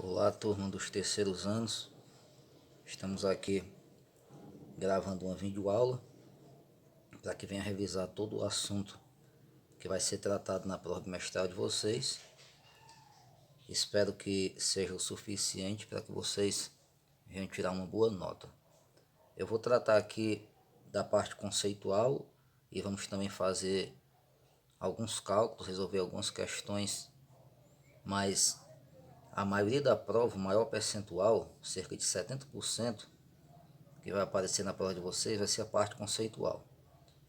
Olá, turma dos terceiros anos. Estamos aqui gravando uma videoaula para que venha revisar todo o assunto que vai ser tratado na prova bimestral de vocês. Espero que seja o suficiente para que vocês venham tirar uma boa nota. Eu vou tratar aqui da parte conceitual e vamos também fazer alguns cálculos, resolver algumas questões, mas a maioria da prova, o maior percentual, cerca de 70%, que vai aparecer na prova de vocês, vai ser a parte conceitual.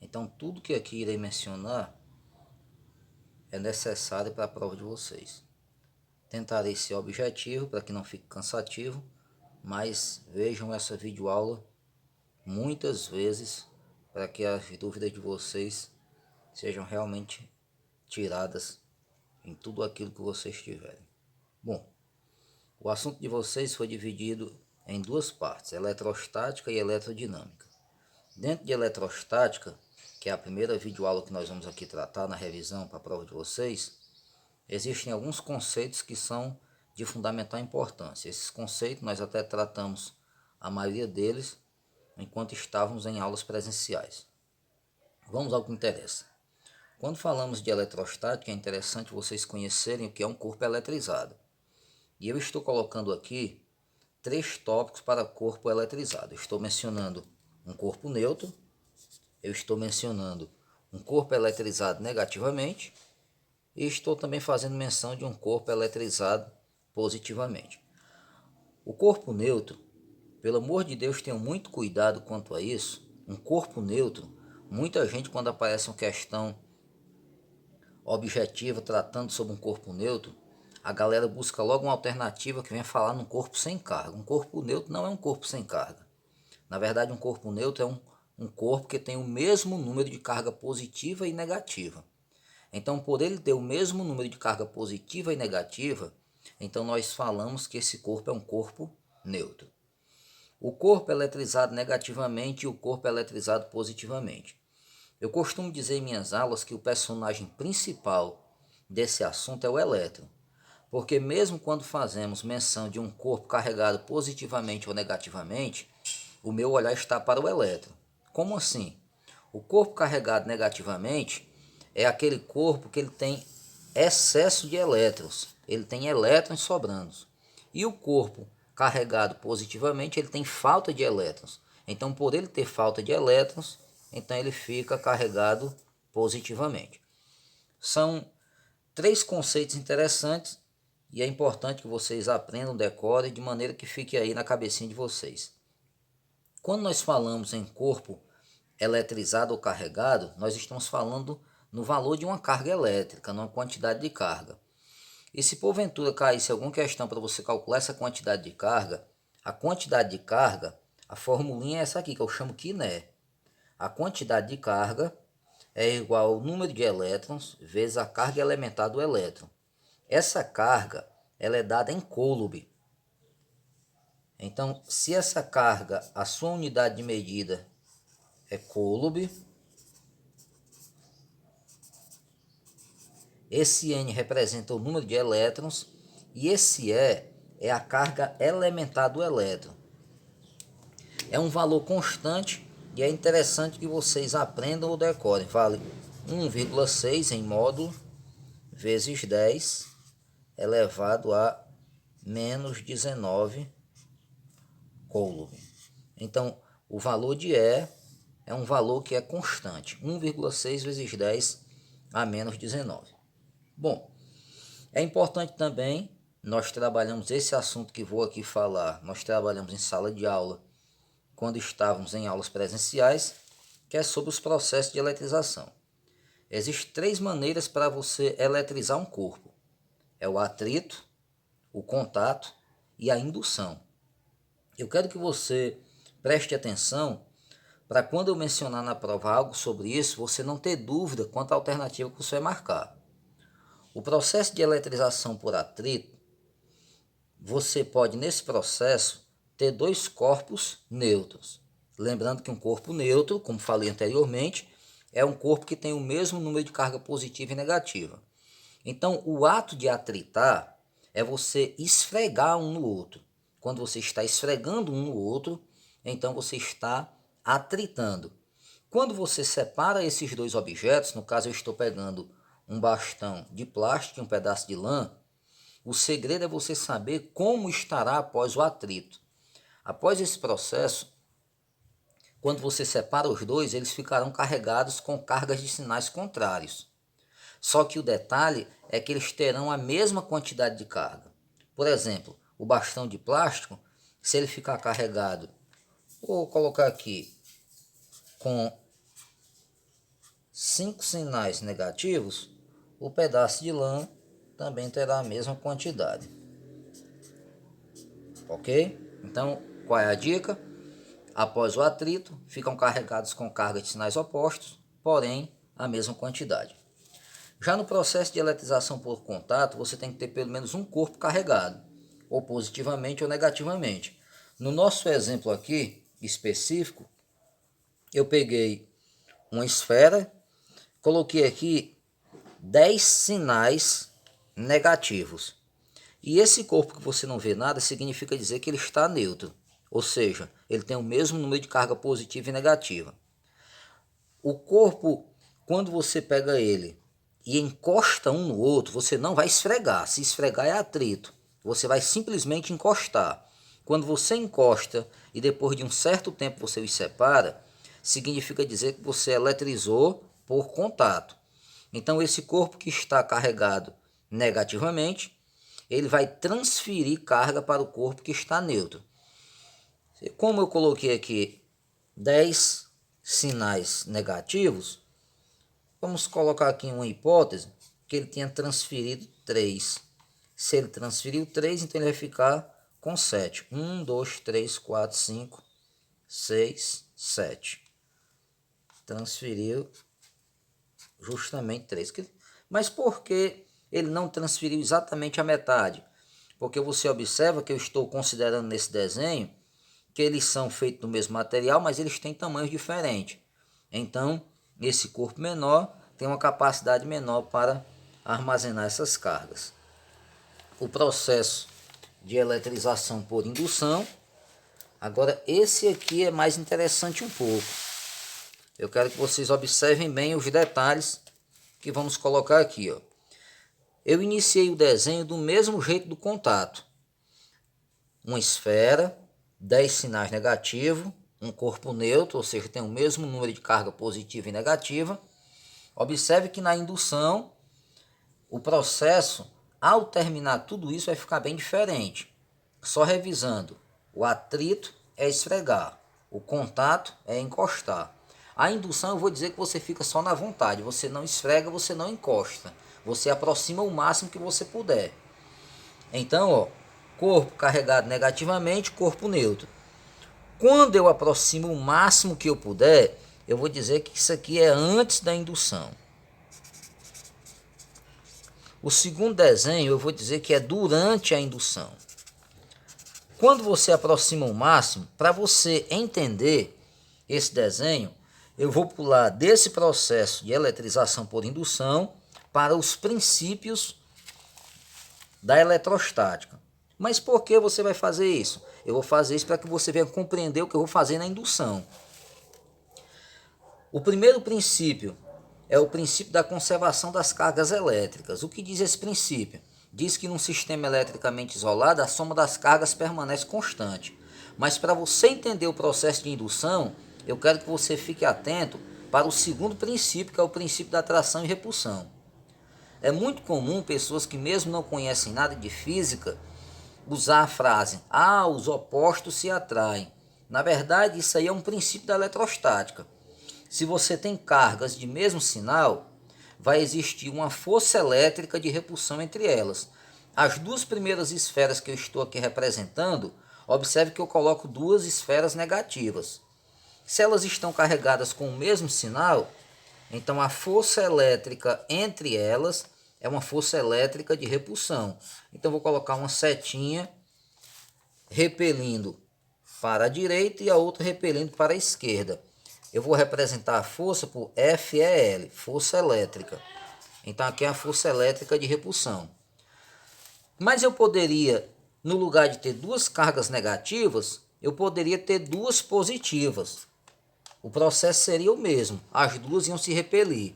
Então, tudo que aqui irei mencionar é necessário para a prova de vocês. Tentarei ser objetivo para que não fique cansativo, mas vejam essa videoaula muitas vezes para que as dúvidas de vocês sejam realmente tiradas em tudo aquilo que vocês tiverem. Bom, o assunto de vocês foi dividido em duas partes, eletrostática e eletrodinâmica. Dentro de eletrostática, que é a primeira videoaula que nós vamos aqui tratar na revisão para a prova de vocês, existem alguns conceitos que são de fundamental importância. Esses conceitos nós até tratamos a maioria deles enquanto estávamos em aulas presenciais. Vamos ao que interessa. Quando falamos de eletrostática, é interessante vocês conhecerem o que é um corpo eletrizado. E eu estou colocando aqui 3 tópicos para corpo eletrizado. Eu estou mencionando um corpo neutro, eu estou mencionando um corpo eletrizado negativamente e estou também fazendo menção de um corpo eletrizado positivamente. O corpo neutro, pelo amor de Deus, tenham muito cuidado quanto a isso. Um corpo neutro, muita gente quando aparece uma questão objetiva tratando sobre um corpo neutro, a galera busca logo uma alternativa que venha falar num corpo sem carga. Um corpo neutro não é um corpo sem carga. Na verdade, um corpo neutro é um corpo que tem o mesmo número de carga positiva e negativa. Então, por ele ter o mesmo número de carga positiva e negativa, então nós falamos que esse corpo é um corpo neutro. O corpo eletrizado negativamente e o corpo eletrizado positivamente. Eu costumo dizer em minhas aulas que o personagem principal desse assunto é o elétron, porque mesmo quando fazemos menção de um corpo carregado positivamente ou negativamente, o meu olhar está para o elétron. Como assim? O corpo carregado negativamente é aquele corpo que ele tem excesso de elétrons, ele tem elétrons sobrando. E o corpo carregado positivamente, ele tem falta de elétrons. Então, por ele ter falta de elétrons, então ele fica carregado positivamente. São 3 conceitos interessantes e é importante que vocês aprendam, decorem, de maneira que fique aí na cabecinha de vocês. Quando nós falamos em corpo eletrizado ou carregado, nós estamos falando no valor de uma carga elétrica, numa quantidade de carga. E se porventura caísse alguma questão para você calcular essa quantidade de carga, a quantidade de carga, a formulinha é essa aqui, que eu chamo Kiné. A quantidade de carga é igual ao número de elétrons vezes a carga elementar do elétron. Essa carga ela é dada em coulomb. Então, se essa carga, a sua unidade de medida é coulomb, esse N representa o número de elétrons e esse E é a carga elementar do elétron. É um valor constante e é interessante que vocês aprendam ou decorem. Vale 1,6 em módulo vezes 10 elevado a menos 19 coulomb. Então, o valor de E é um valor que é constante, 1,6 vezes 10 a menos 19. Bom, é importante também, nós trabalhamos esse assunto que vou aqui falar, nós trabalhamos em sala de aula, quando estávamos em aulas presenciais, que é sobre os processos de eletrização. Existem 3 maneiras para você eletrizar um corpo. É o atrito, o contato e a indução. Eu quero que você preste atenção para quando eu mencionar na prova algo sobre isso, você não ter dúvida quanto à alternativa que você vai marcar. O processo de eletrização por atrito, você pode nesse processo ter 2 corpos neutros. Lembrando que um corpo neutro, como falei anteriormente, é um corpo que tem o mesmo número de carga positiva e negativa. Então, o ato de atritar é você esfregar um no outro. Quando você está esfregando um no outro, então você está atritando. Quando você separa esses dois objetos, no caso eu estou pegando um bastão de plástico e um pedaço de lã, o segredo é você saber como estará após o atrito. Após esse processo, quando você separa os dois, eles ficarão carregados com cargas de sinais contrários. Só que o detalhe é que eles terão a mesma quantidade de carga. Por exemplo, o bastão de plástico, se ele ficar carregado, vou colocar aqui, com 5 sinais negativos, o pedaço de lã também terá a mesma quantidade. Ok? Então, qual é a dica? Após o atrito, ficam carregados com carga de sinais opostos, porém a mesma quantidade. Já no processo de eletrização por contato, você tem que ter pelo menos um corpo carregado, ou positivamente ou negativamente. No nosso exemplo aqui, específico, eu peguei uma esfera, coloquei aqui 10 sinais negativos. E esse corpo que você não vê nada significa dizer que ele está neutro, ou seja, ele tem o mesmo número de carga positiva e negativa. O corpo, quando você pega ele e encosta um no outro, você não vai esfregar. Se esfregar é atrito. Você vai simplesmente encostar. Quando você encosta e depois de um certo tempo você os separa, significa dizer que você eletrizou por contato. Então esse corpo que está carregado negativamente, ele vai transferir carga para o corpo que está neutro. Como eu coloquei aqui 10 sinais negativos, vamos colocar aqui uma hipótese que ele tenha transferido 3. Se ele transferiu 3, então ele vai ficar com 7. 1, 2, 3, 4, 5, 6, 7. Transferiu justamente 3. Mas por que ele não transferiu exatamente a metade? Porque você observa que eu estou considerando nesse desenho que eles são feitos do mesmo material, mas eles têm tamanhos diferentes. Então, esse corpo menor tem uma capacidade menor para armazenar essas cargas. O processo de eletrização por indução. Agora, esse aqui é mais interessante um pouco. Eu quero que vocês observem bem os detalhes que vamos colocar aqui, ó. Eu iniciei o desenho do mesmo jeito do contato. Uma esfera, 10 sinais negativos, um corpo neutro, ou seja, tem o mesmo número de carga positiva e negativa. Observe que na indução, o processo, ao terminar tudo isso, vai ficar bem diferente. Só revisando, o atrito é esfregar, o contato é encostar. A indução eu vou dizer que você fica só na vontade, você não esfrega, você não encosta. Você aproxima o máximo que você puder. Então, ó, corpo carregado negativamente, corpo neutro. Quando eu aproximo o máximo que eu puder, eu vou dizer que isso aqui é antes da indução. O segundo desenho eu vou dizer que é durante a indução. Quando você aproxima o máximo, para você entender esse desenho, eu vou pular desse processo de eletrização por indução para os princípios da eletrostática. Mas por que você vai fazer isso? Eu vou fazer isso para que você venha compreender o que eu vou fazer na indução. O primeiro princípio é o princípio da conservação das cargas elétricas. O que diz esse princípio? Diz que num sistema eletricamente isolado, a soma das cargas permanece constante. Mas para você entender o processo de indução, eu quero que você fique atento para o segundo princípio, que é o princípio da atração e repulsão. É muito comum pessoas que mesmo não conhecem nada de física usar a frase, os opostos se atraem. Na verdade, isso aí é um princípio da eletrostática. Se você tem cargas de mesmo sinal, vai existir uma força elétrica de repulsão entre elas. As duas primeiras esferas que eu estou aqui representando, observe que eu coloco duas esferas negativas. Se elas estão carregadas com o mesmo sinal, então a força elétrica entre elas é uma força elétrica de repulsão. Então vou colocar uma setinha repelindo para a direita e a outra repelindo para a esquerda. Eu vou representar a força por FEL, força elétrica. Então aqui é a força elétrica de repulsão. Mas eu poderia, no lugar de ter duas cargas negativas, eu poderia ter duas positivas. O processo seria o mesmo, as duas iam se repelir.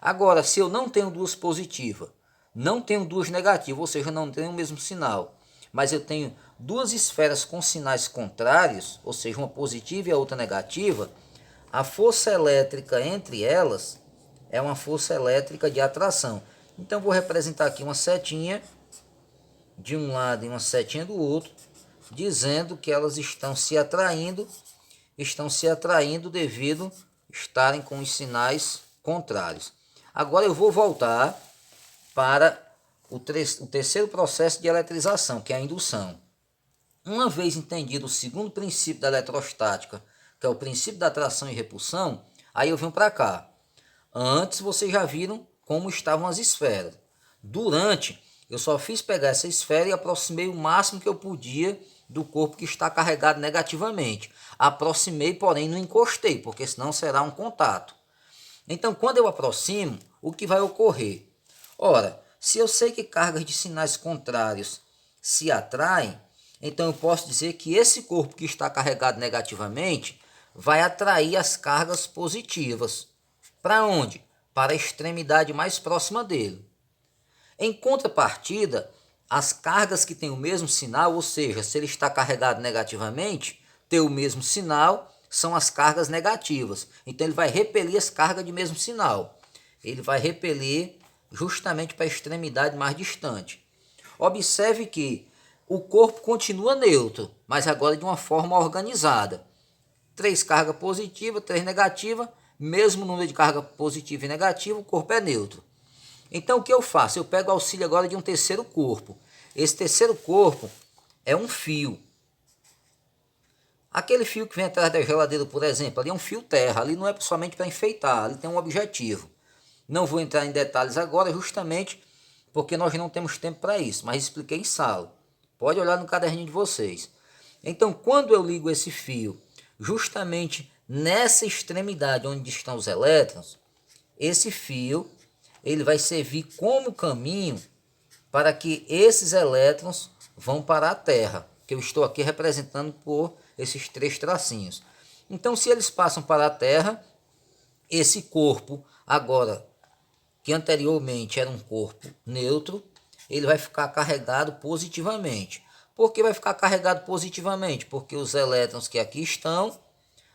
Agora, se eu não tenho duas positivas, não tenho duas negativas, ou seja, não tenho o mesmo sinal, mas eu tenho duas esferas com sinais contrários, ou seja, uma positiva e a outra negativa, a força elétrica entre elas é uma força elétrica de atração. Então, vou representar aqui uma setinha de um lado e uma setinha do outro, dizendo que elas estão se atraindo devido estarem com os sinais contrários. Agora eu vou voltar para o terceiro processo de eletrização, que é a indução. Uma vez entendido o segundo princípio da eletrostática, que é o princípio da atração e repulsão, aí eu venho para cá. Antes vocês já viram como estavam as esferas. Durante, eu só fiz pegar essa esfera e aproximei o máximo que eu podia do corpo que está carregado negativamente. Aproximei, porém não encostei, porque senão será um contato. Então, quando eu aproximo, o que vai ocorrer? Ora, se eu sei que cargas de sinais contrários se atraem, então eu posso dizer que esse corpo que está carregado negativamente vai atrair as cargas positivas. Para onde? Para a extremidade mais próxima dele. Em contrapartida, as cargas que têm o mesmo sinal, ou seja, se ele está carregado negativamente, ter o mesmo sinal, são as cargas negativas. Então ele vai repelir as cargas de mesmo sinal. Ele vai repelir justamente para a extremidade mais distante. Observe que o corpo continua neutro, mas agora de uma forma organizada. 3 cargas positivas, 3 negativas, mesmo número de carga positiva e negativa, o corpo é neutro. Então o que eu faço? Eu pego o auxílio agora de um terceiro corpo. Esse terceiro corpo é um fio. Aquele fio que vem atrás da geladeira, por exemplo, ali é um fio terra, ali não é somente para enfeitar, ali tem um objetivo. Não vou entrar em detalhes agora, justamente porque nós não temos tempo para isso, mas expliquei em sala. Pode olhar no caderninho de vocês. Então, quando eu ligo esse fio justamente nessa extremidade onde estão os elétrons, esse fio ele vai servir como caminho para que esses elétrons vão para a Terra, que eu estou aqui representando por esses 3 tracinhos. Então, se eles passam para a Terra, esse corpo, agora, que anteriormente era um corpo neutro, ele vai ficar carregado positivamente. Por que vai ficar carregado positivamente? Porque os elétrons que aqui estão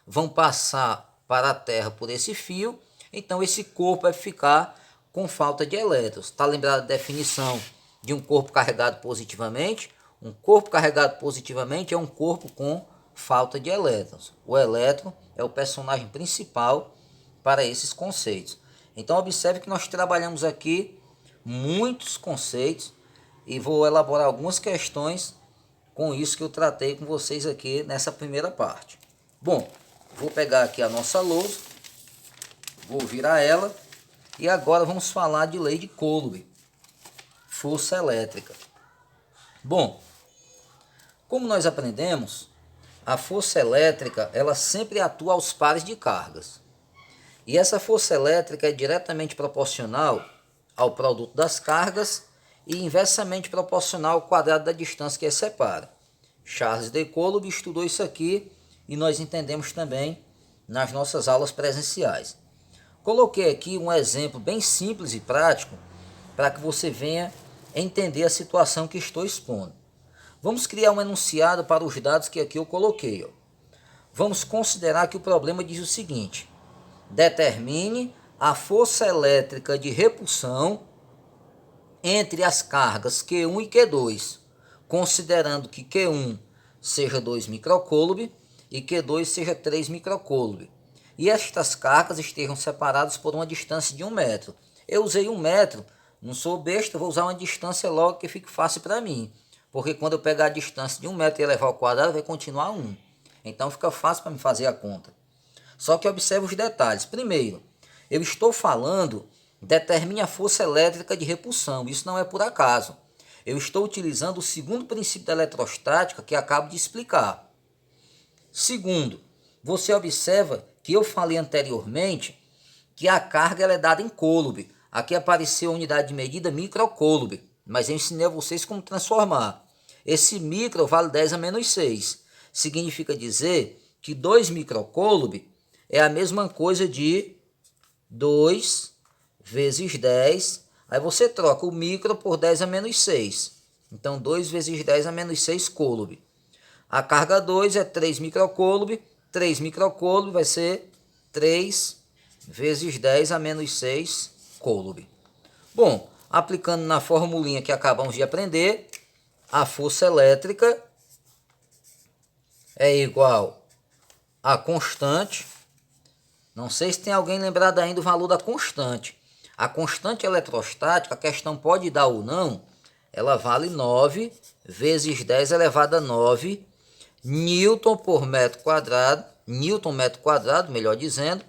vão passar para a Terra por esse fio, então esse corpo vai ficar com falta de elétrons. Está lembrado da definição de um corpo carregado positivamente? Um corpo carregado positivamente é um corpo com falta de elétrons. O elétron é o personagem principal para esses conceitos. Então observe que nós trabalhamos aqui muitos conceitos e vou elaborar algumas questões com isso que eu tratei com vocês aqui nessa primeira parte. Bom, vou pegar aqui a nossa lousa, vou virar ela e agora vamos falar de lei de Coulomb, força elétrica. Bom, como nós aprendemos, a força elétrica ela sempre atua aos pares de cargas. E essa força elétrica é diretamente proporcional ao produto das cargas e inversamente proporcional ao quadrado da distância que as separa. Charles de Coulomb estudou isso aqui e nós entendemos também nas nossas aulas presenciais. Coloquei aqui um exemplo bem simples e prático para que você venha entender a situação que estou expondo. Vamos criar um enunciado para os dados que aqui eu coloquei. Vamos considerar que o problema diz o seguinte: determine a força elétrica de repulsão entre as cargas Q1 e Q2, considerando que Q1 seja 2 microcoulomb e Q2 seja 3 microcoulomb. E estas cargas estejam separadas por uma distância de 1 metro. Eu usei 1 metro, não sou besta, vou usar uma distância logo que fique fácil para mim. Porque quando eu pegar a distância de 1 metro e elevar ao quadrado, vai continuar 1. Então fica fácil para me fazer a conta. Só que observe os detalhes. Primeiro, eu estou falando, determine a força elétrica de repulsão. Isso não é por acaso. Eu estou utilizando o segundo princípio da eletrostática que acabo de explicar. Segundo, você observa que eu falei anteriormente que a carga ela é dada em coulomb. Aqui apareceu a unidade de medida microcoulomb. mas eu ensinei a vocês como transformar. Esse micro vale 10 a menos 6. Significa dizer que 2 microcoulomb é a mesma coisa de 2 vezes 10. Aí você troca o micro por 10 a menos 6. Então 2 vezes 10 a menos 6 coulomb. A carga 2 é 3 microcoulomb. 3 microcoulomb vai ser 3 vezes 10 a menos 6 coulomb. Bom, aplicando na formulinha que acabamos de aprender, a força elétrica é igual a constante. Não sei se tem alguém lembrado ainda do valor da constante. A constante eletrostática, a questão pode dar ou não, ela vale 9 vezes 10 elevado a 9 Newton por metro quadrado, Newton metro quadrado, melhor dizendo,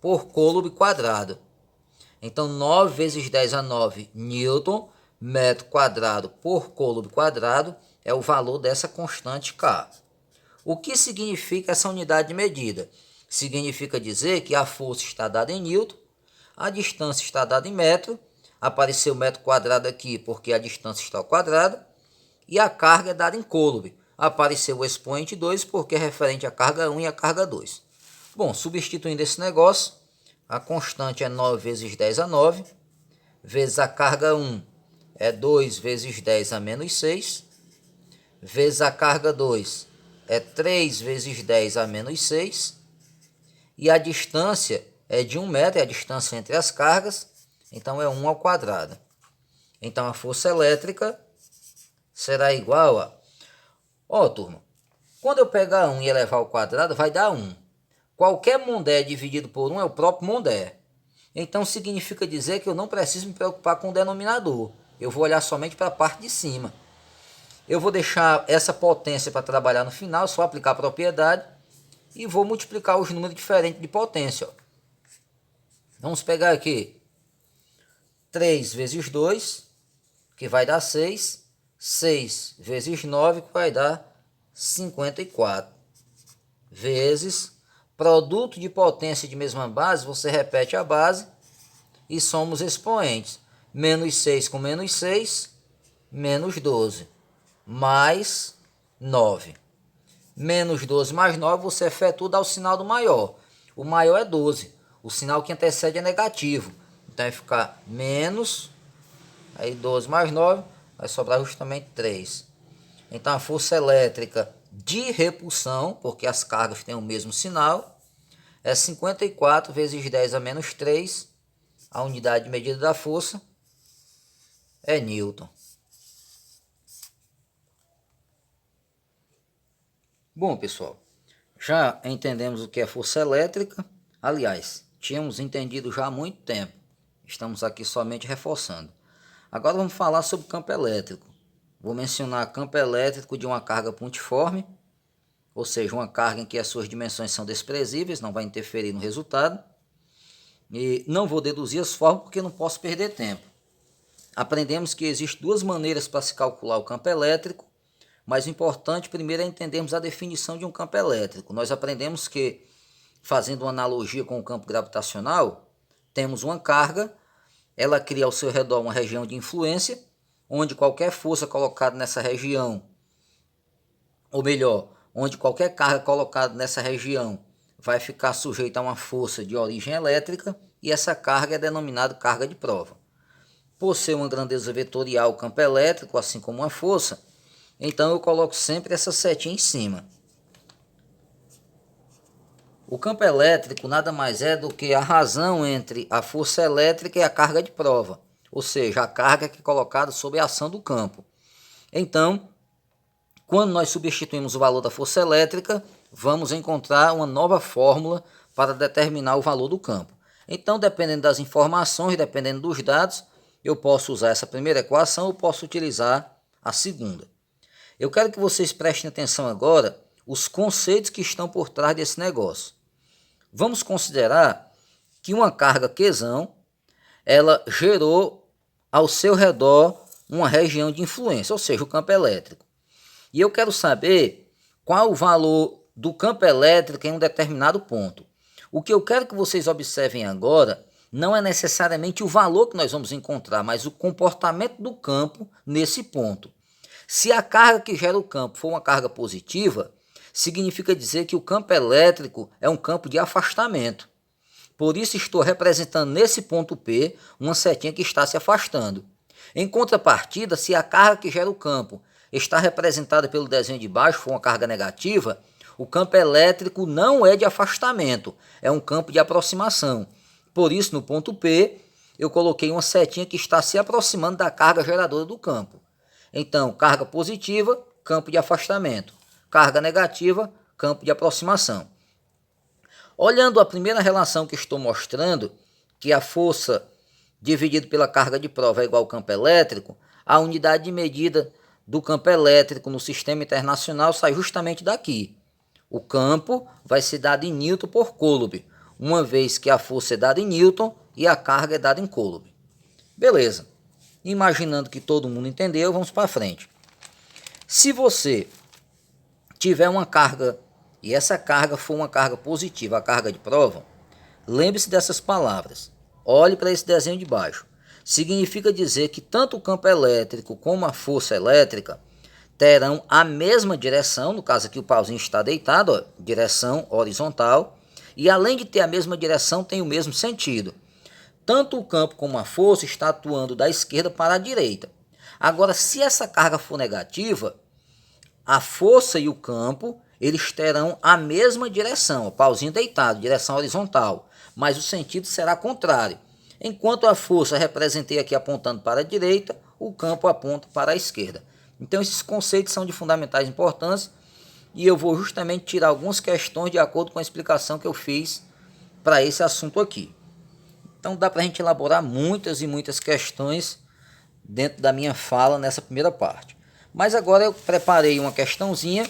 por coulomb quadrado. Então, 9 vezes 10 a 9 Newton metro quadrado por coulomb quadrado é o valor dessa constante K. O que significa essa unidade de medida? Significa dizer que a força está dada em Newton, a distância está dada em metro, apareceu metro quadrado aqui porque a distância está ao quadrado, e a carga é dada em coulomb. Apareceu o expoente 2 porque é referente à carga 1 e à carga 2. Bom, substituindo esse negócio, a constante é 9 vezes 10 a 9, vezes a carga 1 é 2 vezes 10 a menos 6, vezes a carga 2 é 3 vezes 10 a menos 6, e a distância é de 1 metro, é a distância entre as cargas, então é 1 ao quadrado. Então a força elétrica será igual a... turma, quando eu pegar 1 e elevar ao quadrado, vai dar 1. Qualquer Mondé dividido por 1 é o próprio Mondé. Então significa dizer que eu não preciso me preocupar com o denominador. Eu vou olhar somente para a parte de cima. Eu vou deixar essa potência para trabalhar no final, só aplicar a propriedade e vou multiplicar os números diferentes de potência. Vamos pegar aqui 3 vezes 2, que vai dar 6. 6 vezes 9, que vai dar 54. Vezes produto de potência de mesma base, você repete a base e soma os expoentes. Menos 6 com menos 6, menos 12, mais 9. Menos 12 mais 9, você efetua dá o sinal do maior. O maior é 12. O sinal que antecede é negativo. Então vai ficar menos, aí 12 mais 9, vai sobrar justamente 3. Então a força elétrica de repulsão, porque as cargas têm o mesmo sinal, é 54 vezes 10 a menos 3. A unidade de medida da força é Newton. Bom, pessoal, já entendemos o que é força elétrica. Aliás, tínhamos entendido já há muito tempo. Estamos aqui somente reforçando. Agora vamos falar sobre campo elétrico. Vou mencionar campo elétrico de uma carga pontiforme, ou seja, uma carga em que as suas dimensões são desprezíveis, não vai interferir no resultado. E não vou deduzir as fórmulas porque não posso perder tempo. Aprendemos que existem duas maneiras para se calcular o campo elétrico, mas o importante primeiro é entendermos a definição de um campo elétrico. Nós aprendemos que, fazendo uma analogia com o campo gravitacional, temos uma carga, ela cria ao seu redor uma região de influência, onde qualquer força colocada nessa região, ou melhor, onde qualquer carga colocada nessa região vai ficar sujeita a uma força de origem elétrica, e essa carga é denominada carga de prova. Por ser uma grandeza vetorial o campo elétrico, assim como uma força, então eu coloco sempre essa setinha em cima. O campo elétrico nada mais é do que a razão entre a força elétrica e a carga de prova, ou seja, a carga que é colocada sob a ação do campo. Então, quando nós substituímos o valor da força elétrica, vamos encontrar uma nova fórmula para determinar o valor do campo. Então, dependendo das informações, dependendo dos dados, eu posso usar essa primeira equação ou posso utilizar a segunda. Eu quero que vocês prestem atenção agora os conceitos que estão por trás desse negócio. Vamos considerar que uma carga Qzão, ela gerou ao seu redor uma região de influência, ou seja, o campo elétrico. E eu quero saber qual o valor do campo elétrico em um determinado ponto. O que eu quero que vocês observem agora não é necessariamente o valor que nós vamos encontrar, mas o comportamento do campo nesse ponto. Se a carga que gera o campo for uma carga positiva, significa dizer que o campo elétrico é um campo de afastamento. Por isso estou representando nesse ponto P uma setinha que está se afastando. Em contrapartida, se a carga que gera o campo está representada pelo desenho de baixo, for uma carga negativa, o campo elétrico não é de afastamento, é um campo de aproximação. Por isso, no ponto P, eu coloquei uma setinha que está se aproximando da carga geradora do campo. Então, carga positiva, campo de afastamento. Carga negativa, campo de aproximação. Olhando a primeira relação que estou mostrando, que a força dividida pela carga de prova é igual ao campo elétrico, a unidade de medida do campo elétrico no sistema internacional sai justamente daqui. O campo vai ser dado em Newton por Coulomb, uma vez que a força é dada em Newton e a carga é dada em Coulomb. Beleza. Imaginando que todo mundo entendeu, vamos para frente. Se você tiver uma carga e essa carga for uma carga positiva, a carga de prova, lembre-se dessas palavras. Olhe para esse desenho de baixo. Significa dizer que tanto o campo elétrico como a força elétrica terão a mesma direção, no caso aqui o pauzinho está deitado, ó, direção horizontal, e além de ter a mesma direção, tem o mesmo sentido. Tanto o campo como a força está atuando da esquerda para a direita. Agora, se essa carga for negativa, a força e o campo, eles terão a mesma direção, o pauzinho deitado, direção horizontal, mas o sentido será contrário. Enquanto a força representei aqui apontando para a direita, o campo aponta para a esquerda. Então esses conceitos são de fundamentais importância e eu vou justamente tirar algumas questões de acordo com a explicação que eu fiz para esse assunto aqui. Então dá para a gente elaborar muitas e muitas questões dentro da minha fala nessa primeira parte. Mas agora eu preparei uma questãozinha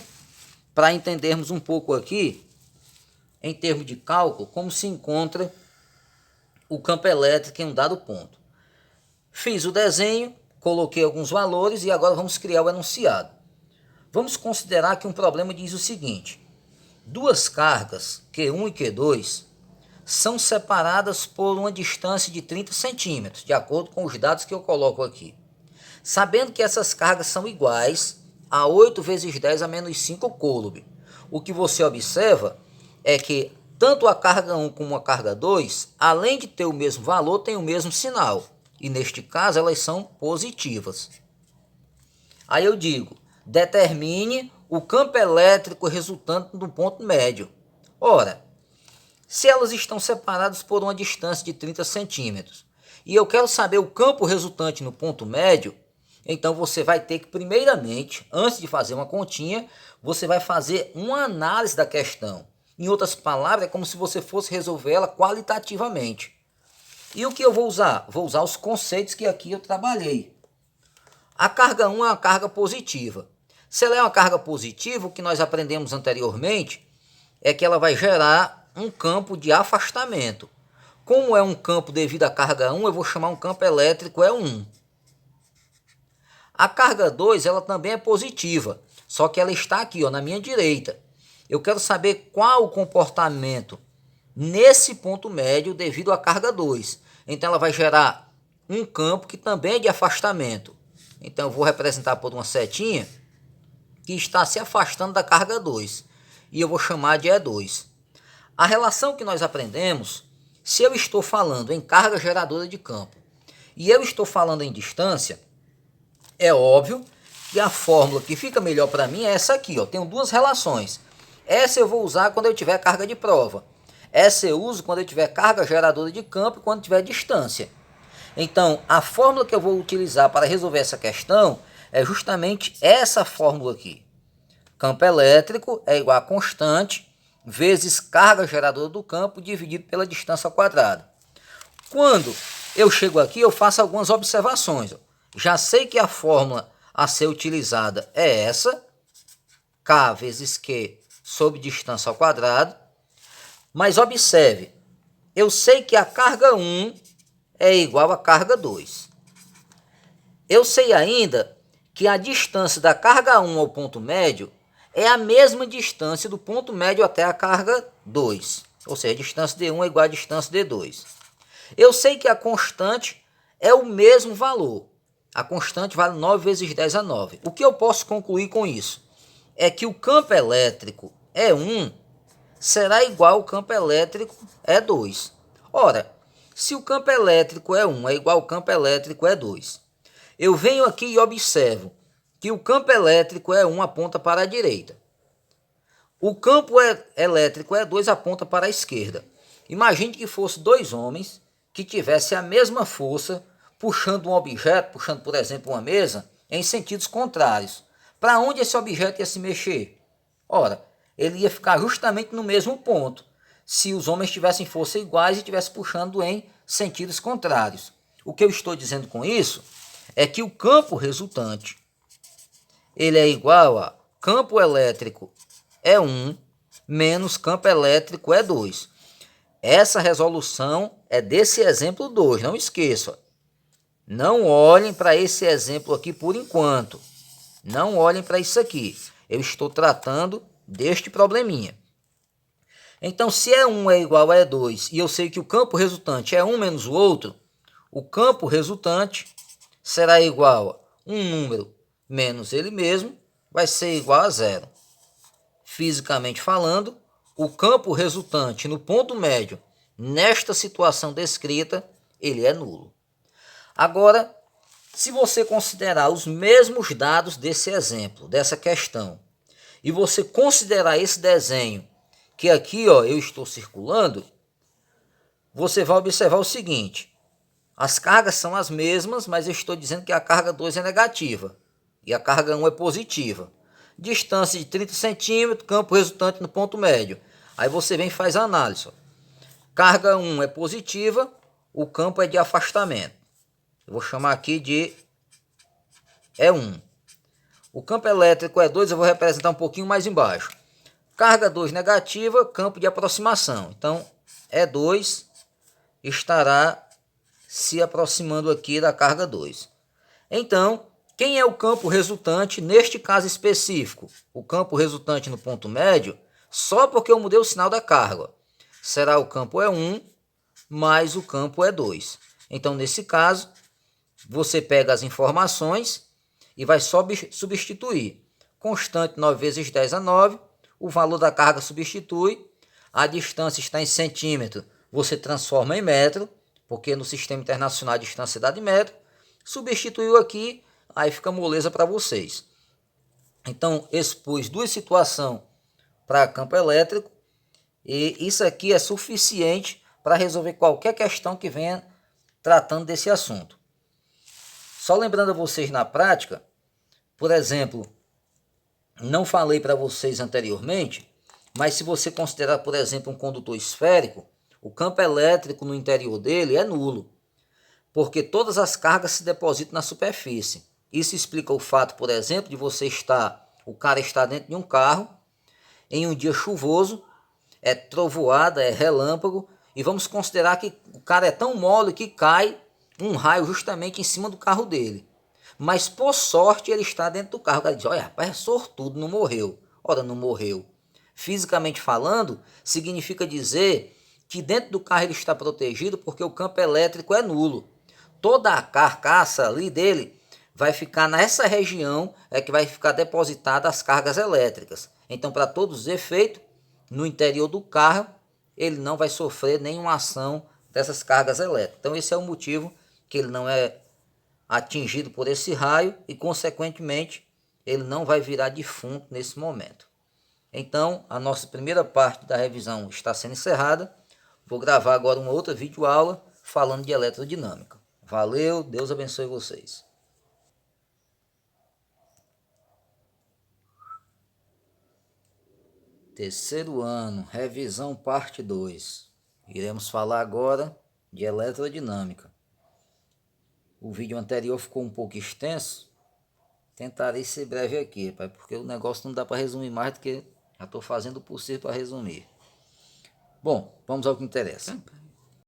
para entendermos um pouco aqui, em termos de cálculo, como se encontra o campo elétrico em um dado ponto. Fiz o desenho, coloquei alguns valores e agora vamos criar o enunciado. Vamos considerar que um problema diz o seguinte: duas cargas, Q1 e Q2, são separadas por uma distância de 30 centímetros, de acordo com os dados que eu coloco aqui. Sabendo que essas cargas são iguais a 8 vezes 10 a menos 5 Coulomb, o que você observa é que tanto a carga 1 como a carga 2, além de ter o mesmo valor, tem o mesmo sinal. E neste caso elas são positivas. Aí eu digo, determine o campo elétrico resultante do ponto médio. Ora, se elas estão separadas por uma distância de 30 centímetros e eu quero saber o campo resultante no ponto médio, então você vai ter que, primeiramente, antes de fazer uma continha, você vai fazer uma análise da questão. Em outras palavras, é como se você fosse resolver ela qualitativamente. E o que eu vou usar? Vou usar os conceitos que aqui eu trabalhei. A carga 1 é uma carga positiva. Se ela é uma carga positiva, o que nós aprendemos anteriormente é que ela vai gerar um campo de afastamento. Como é um campo devido à carga 1, eu vou chamar um campo elétrico E1. A carga 2 ela também é positiva, só que ela está aqui, ó, na minha direita. Eu quero saber qual o comportamento nesse ponto médio devido à carga 2. Então ela vai gerar um campo que também é de afastamento. Então eu vou representar por uma setinha que está se afastando da carga 2. E eu vou chamar de E2. A relação que nós aprendemos, se eu estou falando em carga geradora de campo e eu estou falando em distância, é óbvio que a fórmula que fica melhor para mim é essa aqui, ó. Tenho duas relações. Essa eu vou usar quando eu tiver carga de prova. Essa eu uso quando eu tiver carga geradora de campo e quando tiver distância. Então, a fórmula que eu vou utilizar para resolver essa questão é justamente essa fórmula aqui. Campo elétrico é igual a constante vezes carga geradora do campo dividido pela distância ao quadrado. Quando eu chego aqui, eu faço algumas observações. Já sei que a fórmula a ser utilizada é essa, K vezes Q sobre distância ao quadrado. Mas observe, eu sei que a carga 1 é igual à carga 2. Eu sei ainda que a distância da carga 1 ao ponto médio é a mesma distância do ponto médio até a carga 2. Ou seja, a distância D1 é igual à distância D2. Eu sei que a constante é o mesmo valor. A constante vale 9 vezes 10 a 9. O que eu posso concluir com isso? É que o campo elétrico E1 será igual ao campo elétrico E2. Ora, se o campo elétrico E1 é igual ao campo elétrico E2, eu venho aqui e observo que o campo elétrico E1 aponta para a direita. O campo elétrico E2 aponta para a esquerda. Imagine que fossem dois homens que tivessem a mesma força puxando um objeto, puxando, por exemplo, uma mesa, em sentidos contrários. Para onde esse objeto ia se mexer? Ora, ele ia ficar justamente no mesmo ponto, se os homens tivessem força iguais e estivessem puxando em sentidos contrários. O que eu estou dizendo com isso é que o campo resultante ele é igual a campo elétrico E1 menos campo elétrico E2. Essa resolução é desse exemplo 2, não esqueça. Não olhem para esse exemplo aqui por enquanto. Não olhem para isso aqui. Eu estou tratando deste probleminha. Então, se E1 é igual a E2 e eu sei que o campo resultante é um menos o outro, o campo resultante será igual a um número menos ele mesmo, vai ser igual a zero. Fisicamente falando, o campo resultante no ponto médio, nesta situação descrita, ele é nulo. Agora, se você considerar os mesmos dados desse exemplo, dessa questão, e você considerar esse desenho que aqui ó, eu estou circulando, você vai observar o seguinte: as cargas são as mesmas, mas eu estou dizendo que a carga 2 é negativa e a carga 1 é positiva. Distância de 30 centímetros, campo resultante no ponto médio. Aí você vem e faz a análise. Ó. Carga 1 é positiva, o campo é de afastamento. Eu vou chamar aqui de E1. O campo elétrico E2 eu vou representar um pouquinho mais embaixo. Carga 2 negativa, campo de aproximação. Então, E2 estará se aproximando aqui da carga 2. Então, quem é o campo resultante neste caso específico? O campo resultante no ponto médio, só porque eu mudei o sinal da carga. Será o campo E1 mais o campo E2. Então, nesse caso, você pega as informações e vai substituir. Constante 9 vezes 10 a 9, o valor da carga substitui, a distância está em centímetro, você transforma em metro, porque no sistema internacional a distância é dada em metro, substituiu aqui, aí fica moleza para vocês. Então, expus duas situações para campo elétrico, e isso aqui é suficiente para resolver qualquer questão que venha tratando desse assunto. Só lembrando a vocês na prática, por exemplo, não falei para vocês anteriormente, mas se você considerar, por exemplo, um condutor esférico, o campo elétrico no interior dele é nulo, porque todas as cargas se depositam na superfície. Isso explica o fato, por exemplo, de o cara está dentro de um carro, em um dia chuvoso, é trovoada, é relâmpago, e vamos considerar que o cara é tão mole que cai um raio justamente em cima do carro dele. Mas por sorte ele está dentro do carro. O cara diz, olha rapaz, é sortudo, não morreu. Ora, não morreu. Fisicamente falando, significa dizer que dentro do carro ele está protegido porque o campo elétrico é nulo. Toda a carcaça ali dele vai ficar nessa região, é que vai ficar depositada as cargas elétricas. Então, para todos os efeitos, no interior do carro, ele não vai sofrer nenhuma ação dessas cargas elétricas. Então, esse é o motivo que ele não é atingido por esse raio e, consequentemente, ele não vai virar defunto nesse momento. Então, a nossa primeira parte da revisão está sendo encerrada. Vou gravar agora uma outra videoaula falando de eletrodinâmica. Valeu, Deus abençoe vocês. Terceiro ano, revisão parte 2. Iremos falar agora de eletrodinâmica. O vídeo anterior ficou um pouco extenso. Tentarei ser breve aqui, pai, porque o negócio não dá para resumir mais do que já estou fazendo o possível para resumir. Bom, vamos ao que interessa.